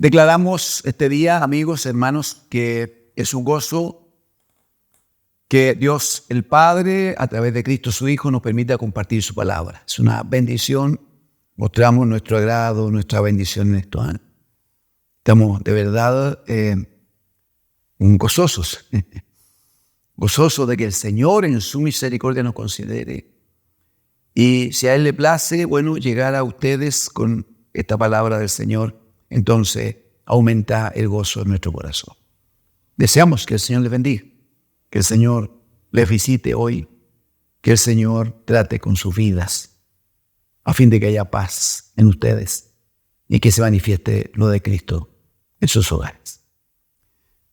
Declaramos este día, amigos, hermanos, que es un gozo que Dios el Padre, a través de Cristo su Hijo, nos permita compartir su palabra. Es una bendición. Mostramos nuestro agrado, nuestra bendición en esto. Estamos de verdad gozosos. Gozosos de que el Señor en su misericordia nos considere. Y si a Él le place, llegar a ustedes con esta palabra del Señor, entonces aumenta el gozo en nuestro corazón. Deseamos que el Señor les bendiga, que el Señor les visite hoy, que el Señor trate con sus vidas, a fin de que haya paz en ustedes y que se manifieste lo de Cristo en sus hogares.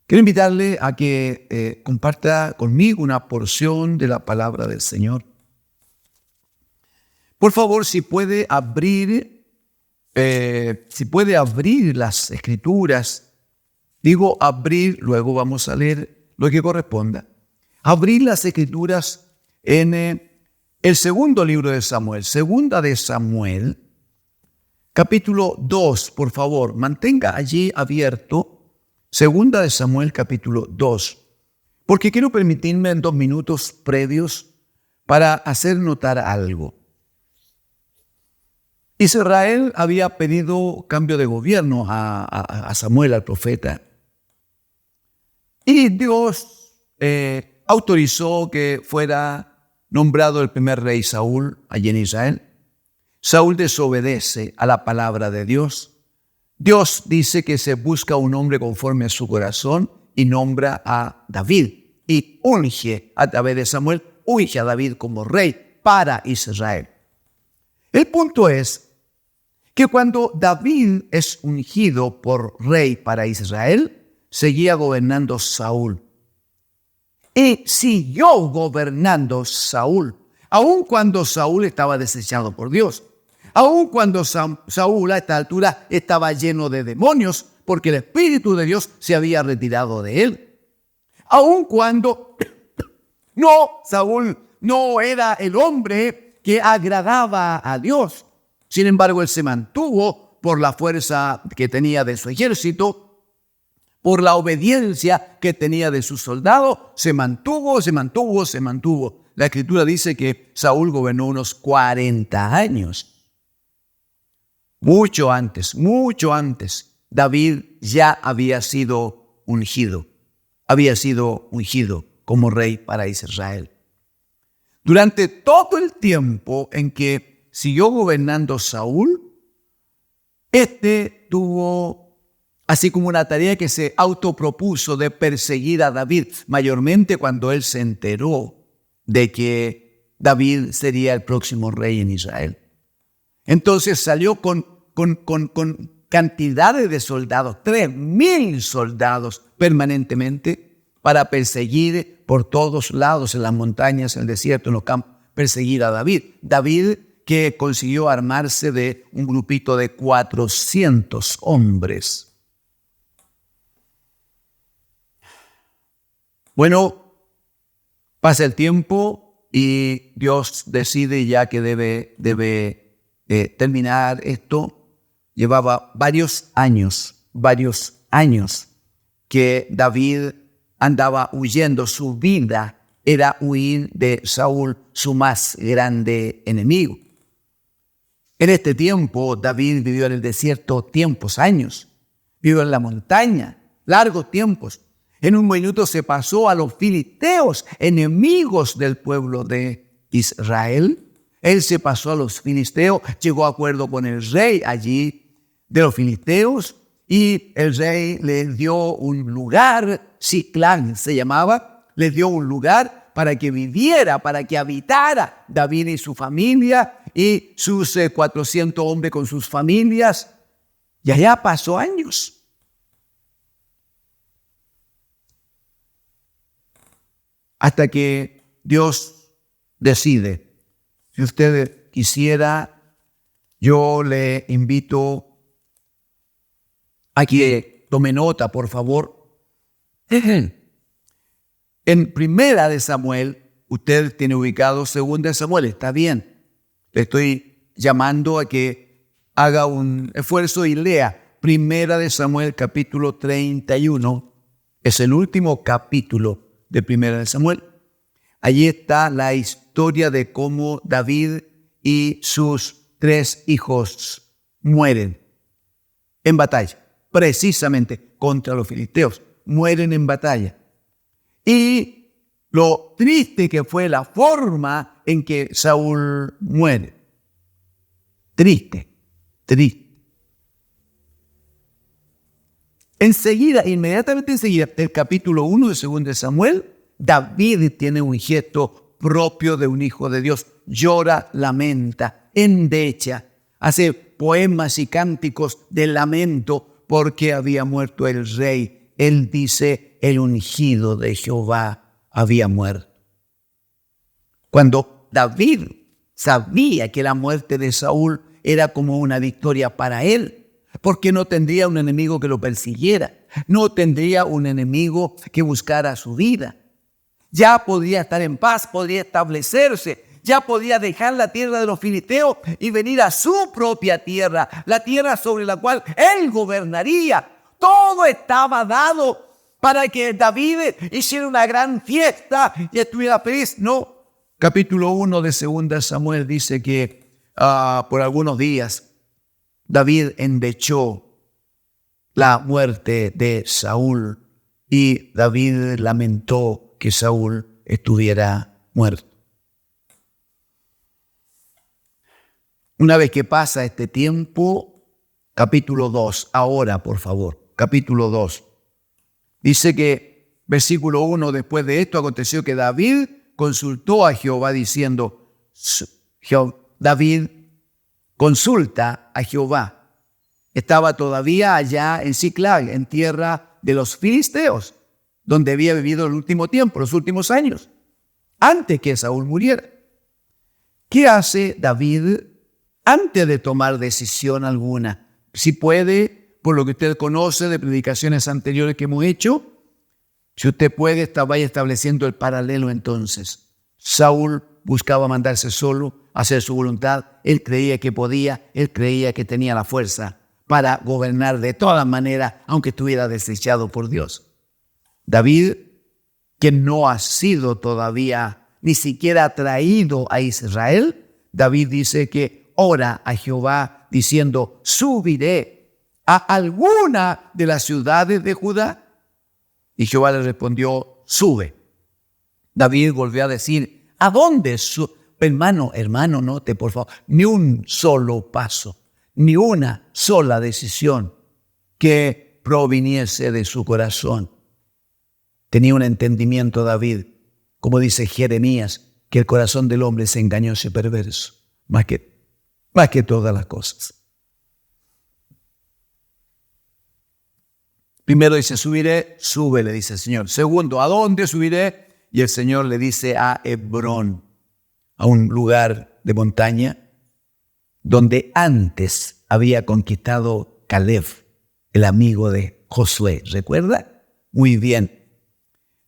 Quiero invitarle a que comparta conmigo una porción de la palabra del Señor. Por favor, si puede abrir las Escrituras, digo abrir, luego vamos a leer lo que corresponda. Abrir las Escrituras en el segundo libro de Samuel, segunda de Samuel, capítulo 2, por favor, mantenga allí abierto, segunda de Samuel, capítulo 2, porque quiero permitirme en 2 minutos previos para hacer notar algo. Israel había pedido cambio de gobierno a Samuel, al profeta. Y Dios autorizó que fuera nombrado el primer rey Saúl allí en Israel. Saúl desobedece a la palabra de Dios. Dios dice que se busca un hombre conforme a su corazón y nombra a David. Y unge a través de Samuel, unge a David como rey para Israel. El punto es que cuando David es ungido por rey para Israel, seguía gobernando Saúl. Y siguió gobernando Saúl, aun cuando Saúl estaba desechado por Dios. Aun cuando Saúl a esta altura estaba lleno de demonios, porque el Espíritu de Dios se había retirado de él. Aun cuando Saúl no era el hombre que agradaba a Dios. Sin embargo, él se mantuvo por la fuerza que tenía de su ejército, por la obediencia que tenía de sus soldados, se mantuvo. La Escritura dice que Saúl gobernó unos 40 años. Mucho antes, David ya había sido ungido como rey para Israel. Durante todo el tiempo en que siguió gobernando Saúl, tuvo así como una tarea que se autopropuso de perseguir a David, mayormente cuando él se enteró de que David sería el próximo rey en Israel. Entonces salió con cantidades de soldados, 3,000 soldados permanentemente, para perseguir por todos lados, en las montañas, en el desierto, en los campos, perseguir a David. David, que consiguió armarse de un grupito de 400 hombres. Pasa el tiempo y Dios decide ya que debe terminar esto. Llevaba varios años que David andaba huyendo. Su vida era huir de Saúl, su más grande enemigo. En este tiempo, David vivió en el desierto años. Vivió en la montaña, largos tiempos. En un minuto se pasó a los filisteos, enemigos del pueblo de Israel. Él se pasó a los filisteos, llegó a acuerdo con el rey allí de los filisteos, y el rey le dio un lugar, Siclán se llamaba, le dio un lugar para que viviera, para que habitara David y su familia y sus 400 hombres con sus familias. Y allá pasó años. Hasta que Dios decide. Si usted quisiera, yo le invito a que tome nota, por favor. En primera de Samuel, usted tiene ubicado segunda de Samuel, está bien. Le estoy llamando a que haga un esfuerzo y lea Primera de Samuel, capítulo 31. Es el último capítulo de Primera de Samuel. Allí está la historia de cómo David y sus 3 hijos mueren en batalla, precisamente contra los filisteos. Mueren en batalla. Y lo triste que fue la forma en que Saúl muere. Triste. Inmediatamente enseguida, del capítulo 1 de 2 de Samuel, David tiene un gesto propio de un hijo de Dios. Llora, lamenta, endecha, hace poemas y cánticos de lamento porque había muerto el rey. Él dice, el ungido de Jehová había muerto. Cuando David sabía que la muerte de Saúl era como una victoria para él, porque no tendría un enemigo que lo persiguiera, no tendría un enemigo que buscara su vida. Ya podría estar en paz, podría establecerse, ya podía dejar la tierra de los filisteos y venir a su propia tierra, la tierra sobre la cual él gobernaría. Todo estaba dado para que David hiciera una gran fiesta y estuviera feliz. No. Capítulo 1 de 2 Samuel dice que por algunos días David endechó la muerte de Saúl y David lamentó que Saúl estuviera muerto. Una vez que pasa este tiempo, capítulo 2, ahora por favor, capítulo 2. Dice que, versículo 1, después de esto aconteció que David consultó a Jehová diciendo, David consulta a Jehová. Estaba todavía allá en Siclag, en tierra de los filisteos, donde había vivido el último tiempo, los últimos años, antes que Saúl muriera. ¿Qué hace David antes de tomar decisión alguna? Si puede, por lo que usted conoce de predicaciones anteriores que hemos hecho, si usted puede, vaya estableciendo el paralelo entonces. Saúl buscaba mandarse solo, hacer su voluntad. Él creía que podía, él creía que tenía la fuerza para gobernar de todas maneras, aunque estuviera desechado por Dios. David, que no ha sido todavía ni siquiera traído a Israel, David dice que ora a Jehová diciendo, subiré a alguna de las ciudades de Judá. Y Jehová le respondió, sube. David volvió a decir, ¿a dónde sube? Hermano, note por favor, ni un solo paso, ni una sola decisión que proviniese de su corazón. Tenía un entendimiento David, como dice Jeremías, que el corazón del hombre es engañoso y perverso, más que todas las cosas. Primero dice, subiré, sube, le dice el Señor. Segundo, ¿a dónde subiré? Y el Señor le dice a Hebrón, a un lugar de montaña donde antes había conquistado Caleb, el amigo de Josué. ¿Recuerda? Muy bien.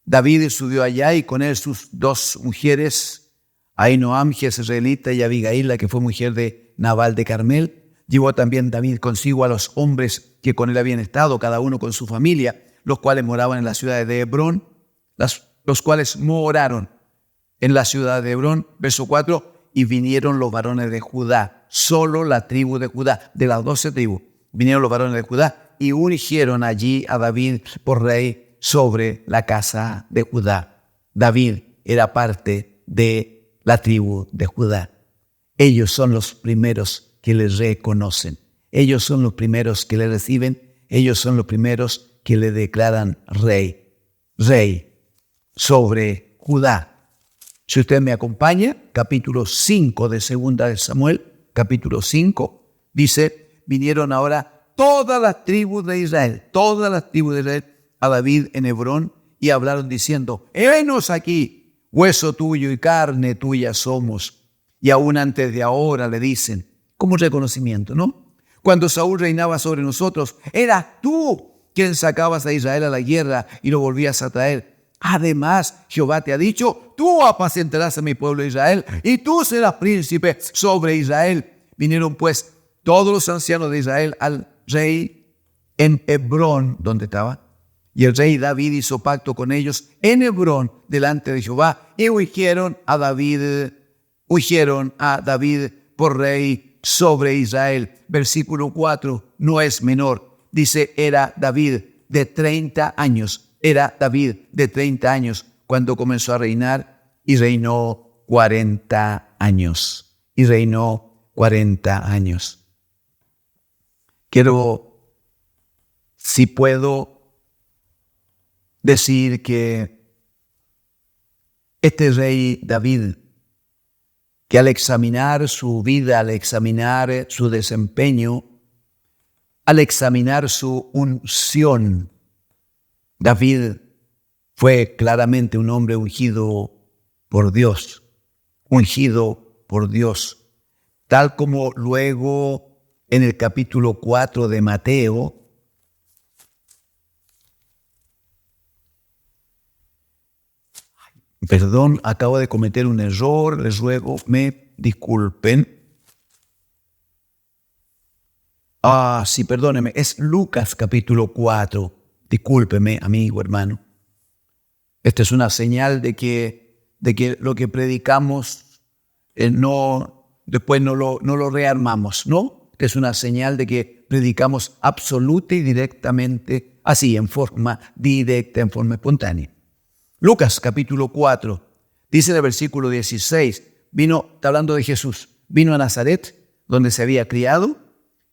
David subió allá y con él sus 2 mujeres, Ahinoam, jezreelita, y Abigail, la que fue mujer de Nabal de Carmel. Llevó también David consigo a los hombres que con él habían estado, cada uno con su familia, los cuales moraban en la ciudad de Hebrón, los cuales moraron en la ciudad de Hebrón. Verso 4, y vinieron los varones de Judá, solo la tribu de Judá, de las 12 tribus, vinieron los varones de Judá y ungieron allí a David por rey sobre la casa de Judá. David era parte de la tribu de Judá. Ellos son los primeros que le reconocen. Ellos son los primeros que le reciben. Ellos son los primeros que le declaran rey sobre Judá. Si usted me acompaña, capítulo 5 de 2 de Samuel, capítulo 5, dice, vinieron ahora todas las tribus de Israel a David en Hebrón y hablaron diciendo, henos aquí, hueso tuyo y carne tuya somos. Y aún antes de ahora le dicen, como reconocimiento, ¿no? Cuando Saúl reinaba sobre nosotros, eras tú quien sacabas a Israel a la guerra y lo volvías a traer. Además, Jehová te ha dicho, tú apacentarás a mi pueblo Israel y tú serás príncipe sobre Israel. Vinieron pues todos los ancianos de Israel al rey en Hebrón, donde estaba. Y el rey David hizo pacto con ellos en Hebrón delante de Jehová y ungieron a David por rey sobre Israel. Versículo 4 no es menor. Dice, era David de 30 años. Era David de 30 años cuando comenzó a reinar y reinó 40 años. Y reinó 40 años. Quiero, si puedo, decir que este rey David, que al examinar su vida, al examinar su desempeño, al examinar su unción, David fue claramente un hombre ungido por Dios, tal como luego en el capítulo 4 de Mateo, perdón, acabo de cometer un error, les ruego, me disculpen. Sí, perdóneme, es Lucas capítulo 4. Discúlpeme, amigo, hermano. Esta es una señal de que lo que predicamos después no lo rearmamos, ¿no? Esta es una señal de que predicamos absoluta y directamente, así, en forma directa, en forma espontánea. Lucas capítulo 4, dice en el versículo 16, está hablando de Jesús, vino a Nazaret, donde se había criado,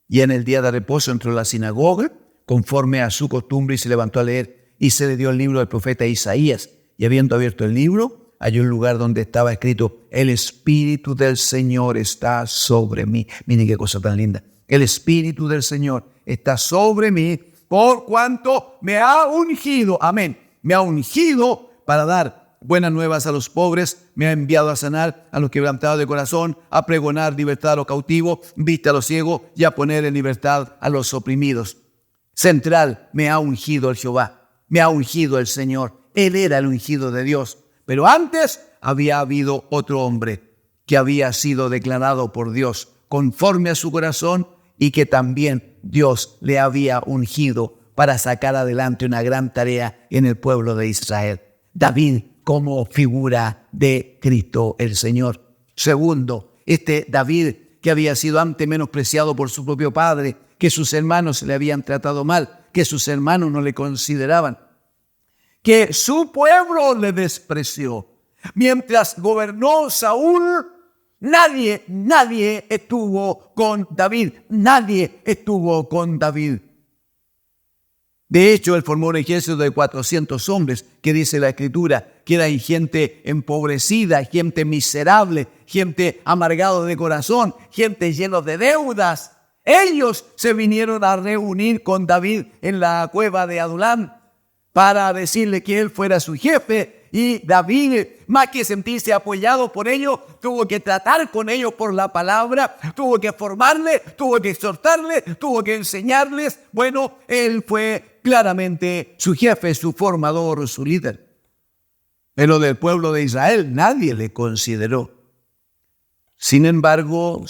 y en el día de reposo entró a la sinagoga, conforme a su costumbre, y se levantó a leer, y se le dio el libro del profeta Isaías, y habiendo abierto el libro, halló un lugar donde estaba escrito, el Espíritu del Señor está sobre mí. Miren qué cosa tan linda. El Espíritu del Señor está sobre mí, por cuanto me ha ungido, amén, me ha ungido para dar buenas nuevas a los pobres, me ha enviado a sanar a los quebrantados de corazón, a pregonar libertad a los cautivos, vista a los ciegos y a poner en libertad a los oprimidos. Central, me ha ungido el Jehová, me ha ungido el Señor. Él era el ungido de Dios. Pero antes había habido otro hombre que había sido declarado por Dios conforme a su corazón y que también Dios le había ungido para sacar adelante una gran tarea en el pueblo de Israel. David como figura de Cristo el Señor. Segundo, este David que había sido antes menospreciado por su propio padre, que sus hermanos le habían tratado mal, que sus hermanos no le consideraban, que su pueblo le despreció. Mientras gobernó Saúl, nadie estuvo con David. Nadie estuvo con David. De hecho, él formó un ejército de 400 hombres, que dice la Escritura, que eran gente empobrecida, gente miserable, gente amargada de corazón, gente llena de deudas. Ellos se vinieron a reunir con David en la cueva de Adulam para decirle que él fuera su jefe. Y David, más que sentirse apoyado por ellos, tuvo que tratar con ellos por la palabra, tuvo que formarles, tuvo que exhortarles, tuvo que enseñarles. Bueno, él fue claramente su jefe, su formador, su líder. Pero del pueblo de Israel nadie le consideró. Sin embargo,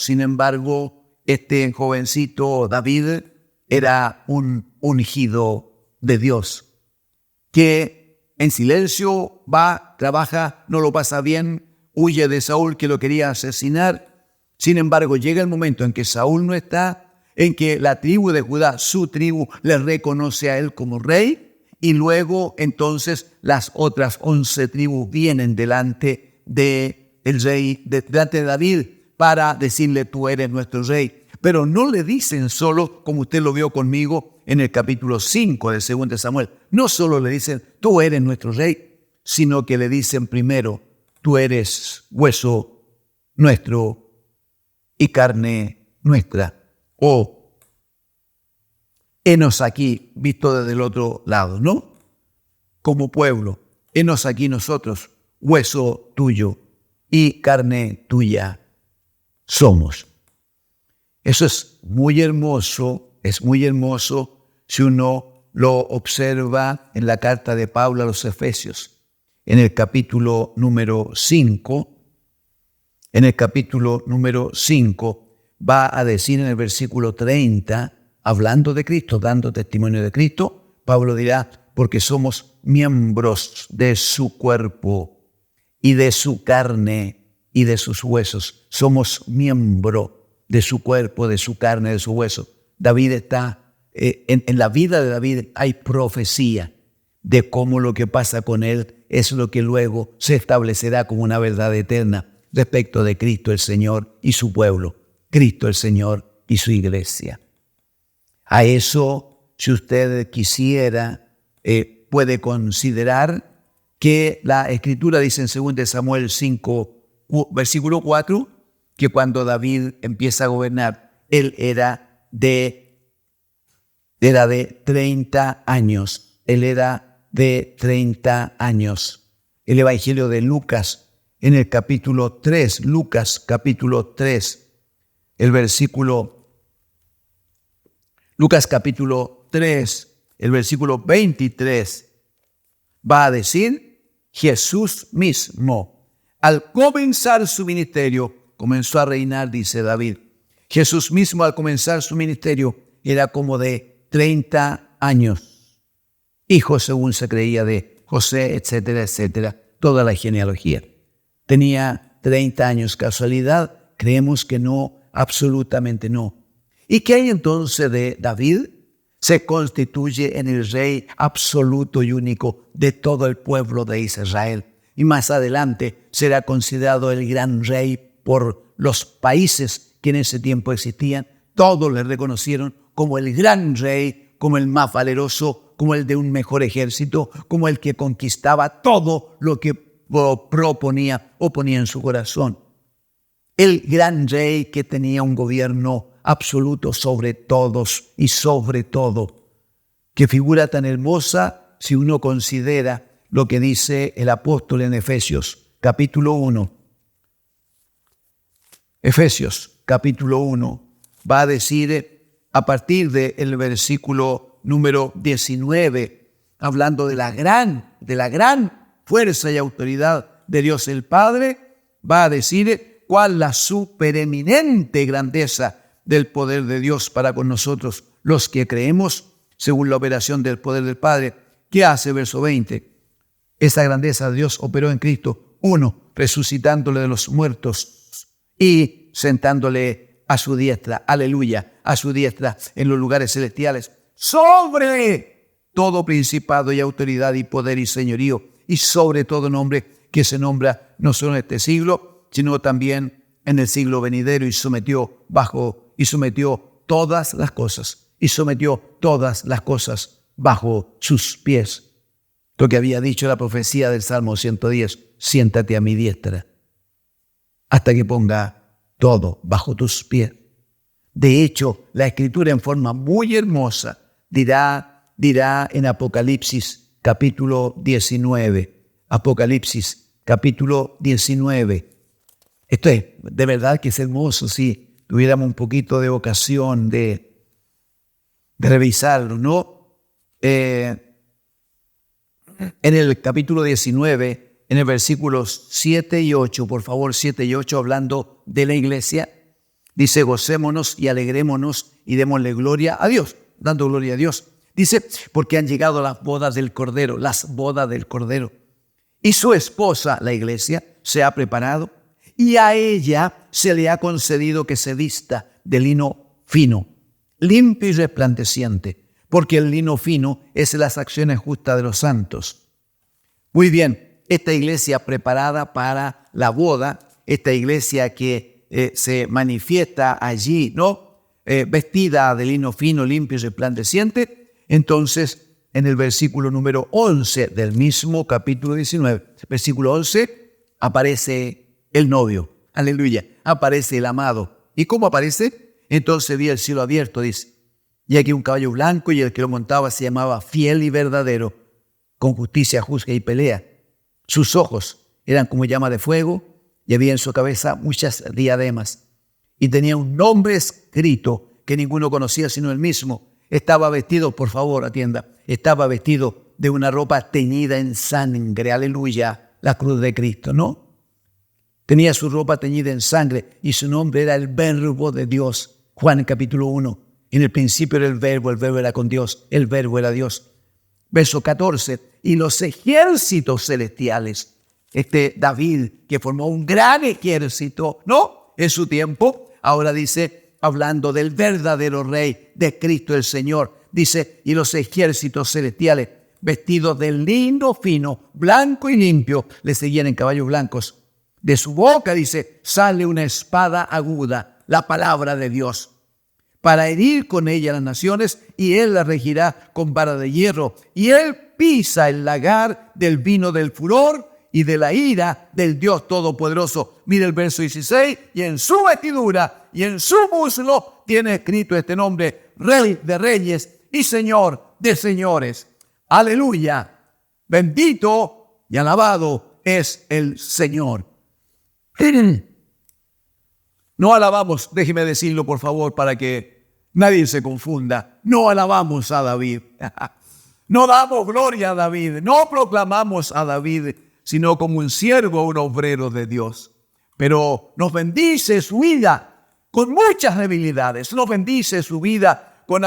este jovencito David era un ungido de Dios, que en silencio va, trabaja, no lo pasa bien, huye de Saúl que lo quería asesinar. Sin embargo, llega el momento en que Saúl no está, en que la tribu de Judá, su tribu, le reconoce a él como rey, y luego entonces las otras 11 tribus vienen delante de el rey, delante de David, para decirle, tú eres nuestro rey. Pero no le dicen solo, como usted lo vio conmigo en el capítulo 5 de 2 Samuel, no solo le dicen, tú eres nuestro rey, sino que le dicen primero, tú eres hueso nuestro y carne nuestra. O, henos aquí, visto desde el otro lado, ¿no? Como pueblo, henos aquí nosotros, hueso tuyo y carne tuya somos. Eso es muy hermoso si uno lo observa en la carta de Pablo a los Efesios, en el capítulo número 5. En el capítulo número 5 va a decir en el versículo 30, hablando de Cristo, dando testimonio de Cristo, Pablo dirá, porque somos miembros de su cuerpo y de su carne y de sus huesos. Somos miembro de su cuerpo, de su carne, de su hueso. David está, en la vida de David hay profecía de cómo lo que pasa con él es lo que luego se establecerá como una verdad eterna respecto de Cristo el Señor y su pueblo, Cristo el Señor y su iglesia. A eso, si usted quisiera, puede considerar que la Escritura dice en 2 Samuel 5, versículo 4, que cuando David empieza a gobernar, él era de 30 años. Él era de 30 años. El Evangelio de Lucas, en el capítulo 3, Lucas capítulo 3, Lucas capítulo 3, el versículo 23, va a decir, Jesús mismo, al comenzar su ministerio, comenzó a reinar, dice David. Jesús mismo al comenzar su ministerio era como de 30 años. Hijo, según se creía, de José, etcétera, etcétera, toda la genealogía. Tenía 30 años. ¿Casualidad? Creemos que no, absolutamente no. ¿Y qué hay entonces de David? Se constituye en el rey absoluto y único de todo el pueblo de Israel. Y más adelante será considerado el gran rey por los países que en ese tiempo existían. Todos le reconocieron como el gran rey, como el más valeroso, como el de un mejor ejército, como el que conquistaba todo lo que proponía o ponía en su corazón. El gran rey que tenía un gobierno absoluto sobre todos y sobre todo. Qué figura tan hermosa si uno considera lo que dice el apóstol en Efesios, capítulo 1. Efesios, capítulo 1, va a decir a partir del versículo número 19, hablando de la gran fuerza y autoridad de Dios el Padre, va a decir cuál la supereminente grandeza del poder de Dios para con nosotros, los que creemos, según la operación del poder del Padre. ¿Qué hace? Verso 20. Esa grandeza de Dios operó en Cristo, 1, resucitándole de los muertos y sentándole a su diestra, aleluya, a su diestra en los lugares celestiales, sobre todo principado y autoridad y poder y señorío, y sobre todo nombre que se nombra no solo en este siglo, sino también en el siglo venidero, y sometió todas las cosas bajo sus pies. Lo que había dicho la profecía del Salmo 110, siéntate a mi diestra, hasta que ponga todo bajo tus pies. De hecho, la Escritura en forma muy hermosa dirá en Apocalipsis capítulo 19, Apocalipsis capítulo 19. Esto es de verdad que es hermoso si tuviéramos un poquito de ocasión de revisarlo, ¿no? En el capítulo 19, en el versículos 7 y 8, por favor, 7 y 8, hablando de la iglesia, dice, gocémonos y alegrémonos y démosle gloria a Dios, dando gloria a Dios. Dice, porque han llegado las bodas del Cordero, y su esposa, la iglesia, se ha preparado, y a ella se le ha concedido que se vista de lino fino, limpio y resplandeciente, porque el lino fino es las acciones justas de los santos. Muy bien, esta iglesia preparada para la boda, esta iglesia que se manifiesta allí, ¿no? Vestida de lino fino, limpio y resplandeciente. Entonces, en el versículo número 11 del mismo capítulo 19, versículo 11, aparece el novio, aleluya, aparece el amado. ¿Y cómo aparece? Entonces vi el cielo abierto, dice, y aquí un caballo blanco, y el que lo montaba se llamaba Fiel y Verdadero, con justicia juzga y pelea. Sus ojos eran como llama de fuego, y había en su cabeza muchas diademas, y tenía un nombre escrito que ninguno conocía sino él mismo. Estaba vestido, por favor, atienda, estaba vestido de una ropa teñida en sangre, aleluya, la cruz de Cristo, ¿no? Tenía su ropa teñida en sangre, y su nombre era el Verbo de Dios. Juan capítulo 1. En el principio era el verbo era con Dios, el verbo era Dios. Verso 14, y los ejércitos celestiales. David, que formó un gran ejército, ¿no? En su tiempo, ahora dice, hablando del verdadero Rey, de Cristo el Señor, dice, y los ejércitos celestiales, vestidos de lino fino, blanco y limpio, le seguían en caballos blancos. De su boca, dice, sale una espada aguda, la palabra de Dios, para herir con ella las naciones, y él la regirá con vara de hierro. Y él pisa el lagar del vino del furor y de la ira del Dios Todopoderoso. Mira el verso 16, y en su vestidura y en su muslo tiene escrito este nombre, Rey de Reyes y Señor de Señores. Aleluya, bendito y alabado es el Señor. No alabamos, déjeme decirlo por favor para que nadie se confunda, no alabamos a David, no damos gloria a David, no proclamamos a David, sino como un siervo, un obrero de Dios. Pero nos bendice su vida con muchas debilidades, nos bendice su vida con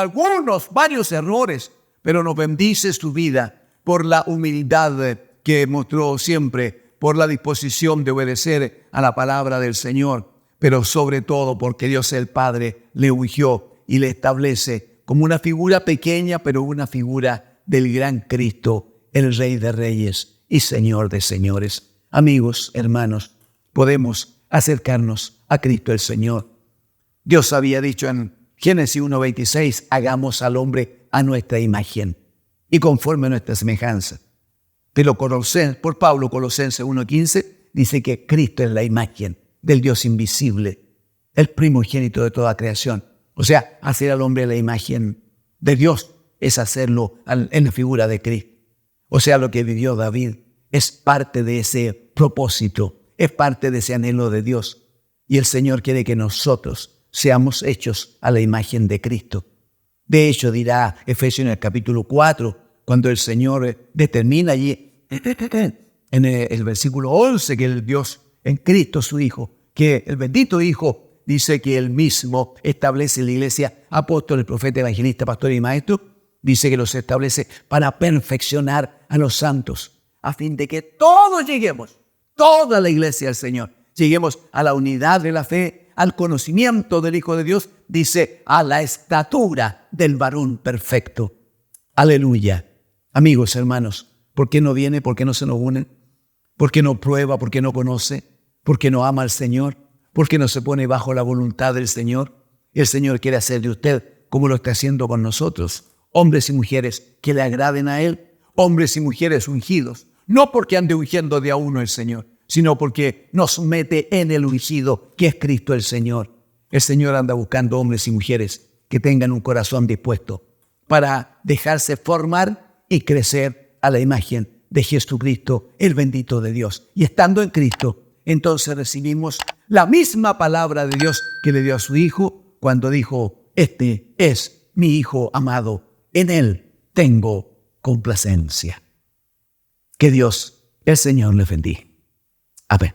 varios errores, pero nos bendice su vida por la humildad que mostró siempre, por la disposición de obedecer a la palabra del Señor, pero sobre todo porque Dios el Padre le ungió y le establece como una figura pequeña, pero una figura del gran Cristo, el Rey de Reyes y Señor de Señores. Amigos, hermanos, podemos acercarnos a Cristo el Señor. Dios había dicho en Génesis 1:26, hagamos al hombre a nuestra imagen y conforme a nuestra semejanza. Pero por Pablo, Colosenses 1:15, dice que Cristo es la imagen del Dios invisible, el primogénito de toda creación. O sea, hacer al hombre la imagen de Dios es hacerlo en la figura de Cristo. O sea, lo que vivió David es parte de ese propósito, es parte de ese anhelo de Dios. Y el Señor quiere que nosotros seamos hechos a la imagen de Cristo. De hecho, dirá Efesios en el capítulo 4, cuando el Señor determina allí en el versículo 11 que el Dios en Cristo su Hijo, que el bendito Hijo dice que Él mismo establece la iglesia, apóstol, profeta, evangelista, pastor y maestro, dice que los establece para perfeccionar a los santos, a fin de que todos lleguemos, toda la iglesia del Señor, lleguemos a la unidad de la fe, al conocimiento del Hijo de Dios, dice, a la estatura del varón perfecto. Aleluya. Amigos, hermanos, ¿por qué no viene? ¿Por qué no se nos une? ¿Por qué no prueba? ¿Por qué no conoce? ¿Por qué no ama al Señor? ¿Por qué no se pone bajo la voluntad del Señor? El Señor quiere hacer de usted como lo está haciendo con nosotros. Hombres y mujeres que le agraden a Él, hombres y mujeres ungidos, no porque ande ungiendo de a uno el Señor, sino porque nos mete en el ungido que es Cristo el Señor. El Señor anda buscando hombres y mujeres que tengan un corazón dispuesto para dejarse formar y crecer a la imagen de Jesucristo, el bendito de Dios. Y estando en Cristo, entonces recibimos la misma palabra de Dios que le dio a su Hijo cuando dijo, este es mi Hijo amado. En Él tengo complacencia. Que Dios, el Señor, le bendiga. Amén.